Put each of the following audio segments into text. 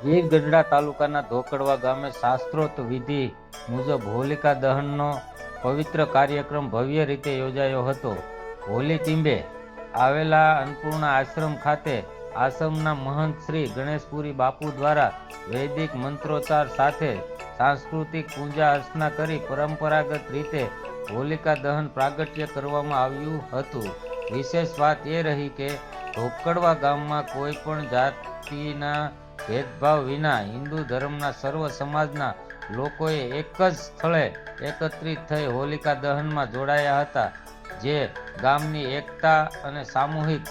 ગીર ગઢડા તાલુકાના ધોકડવા ગામે શાસ્ત્રોક્ત વિધિ મુજબ હોલિકા દહનનો પવિત્ર કાર્યક્રમ ભવ્ય રીતે યોજાયો હતો. હોલી ટીંબે આવેલા અન્નપૂર્ણા આશ્રમ ખાતે આશ્રમના મહંત શ્રી ગણેશપુરી બાપુ દ્વારા વૈદિક મંત્રોચ્ચાર સાથે સાંસ્કૃતિક પૂજા અર્ચના કરી પરંપરાગત રીતે હોલિકા દહન પ્રાગટ્ય કરવામાં આવ્યું હતું. વિશેષ વાત એ રહી કે ધોકડવા ગામમાં કોઈ પણ જાતિના ભેદભાવ વિના હિન્દુ ધર્મના સર્વ સમાજના લોકોએ એક જ સ્થળે એકત્રિત થઈ હોલિકા દહનમાં જોડાયા હતા, જે ગામની એકતા અને સામૂહિક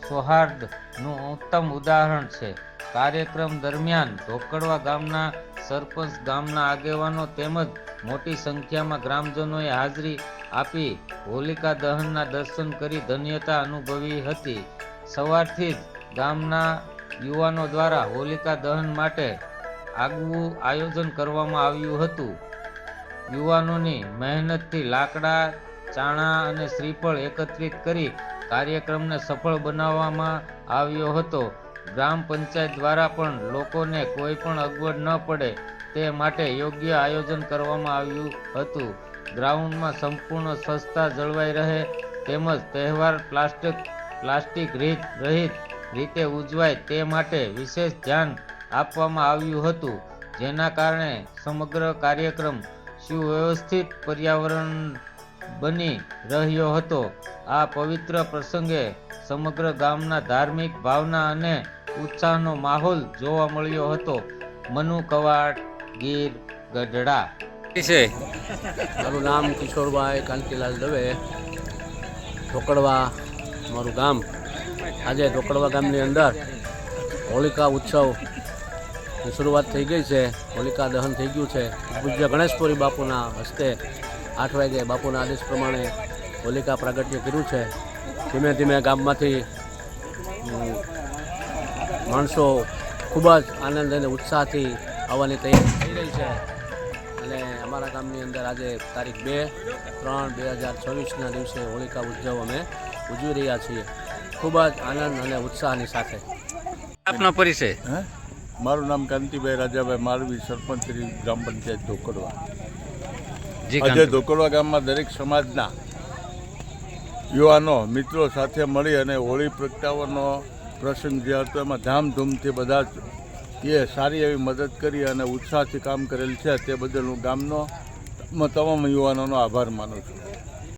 સૌહાર્દનું ઉત્તમ ઉદાહરણ છે. કાર્યક્રમ દરમિયાન ધોકડવા ગામના સરપંચ, ગામના આગેવાનો તેમજ મોટી સંખ્યામાં ગ્રામજનોએ હાજરી આપી હોલિકા દહનના દર્શન કરી ધન્યતા અનુભવી હતી. સવારથી જ ગામના યુવાનો દ્વારા હોલિકા દહન માટે આગવું આયોજન કરવામાં આવ્યું હતું. યુવાનોની મહેનતથી લાકડા, ચાણા અને શ્રીફળ એકત્રિત કરી કાર્યક્રમને સફળ બનાવવામાં આવ્યો હતો. ગ્રામ પંચાયત દ્વારા પણ લોકોને કોઈ પણ અગવડ ન પડે તે માટે યોગ્ય આયોજન કરવામાં આવ્યું હતું. ગ્રાઉન્ડમાં સંપૂર્ણ સ્વચ્છતા જળવાઈ રહે તેમજ તહેવાર પ્લાસ્ટિક રહિત રીતે ઉજવાય તે માટે વિશેષ ધ્યાન આપવામાં આવ્યું હતું, જેના કારણે સમગ્ર કાર્યક્રમ સુવ્યવસ્થિત પર્યાવરણ બની રહ્યો હતો. આ પવિત્ર પ્રસંગે સમગ્ર ગામના ધાર્મિક ભાવના અને ઉત્સાહનો માહોલ જોવા મળ્યો હતો. મનુ કવાડ, ગીર ગઢડા. મારું નામ કિશોરભાઈ કાંતિલાલ દવે, ધોકડવા મારું ગામ. આજે ધોકડવા ગામની અંદર હોલિકા ઉત્સવની શરૂઆત થઈ ગઈ છે. હોલિકા દહન થઈ ગયું છે. પૂજ્ય ગણેશપુરી બાપુના હસ્તે 8 વાગે બાપુના આદેશ પ્રમાણે હોલિકા પ્રાગટ્ય કર્યું છે. ધીમે ધીમે ગામમાંથી માણસો ખૂબ જ આનંદ અને ઉત્સાહથી આવવાની તૈયારી થઈ રહી છે. અને અમારા ગામની અંદર આજે તારીખ 2/3/2026ના દિવસે હોલિકા ઉત્સવ અમે ઉજવી રહ્યા છીએ, ખૂબ જ આનંદ અને ઉત્સાહની સાથે. આપનો પરિચય? મારું નામ કાંતિભાઈ રાજાભાઈ મારવી, સરપંચ શ્રી ગ્રામ પંચાયત ધોકડવા. આજે ધોકડવા ગામમાં દરેક સમાજના યુવાનો મિત્રો સાથે મળી અને હોળી પ્રગટાવવાનો પ્રસંગ જે હતો એમાં ધામધૂમથી બધા એ સારી એવી મદદ કરી અને ઉત્સાહથી કામ કરેલ છે. તે બદલ હું ગામનો તમામ યુવાનોનો આભાર માનું છું.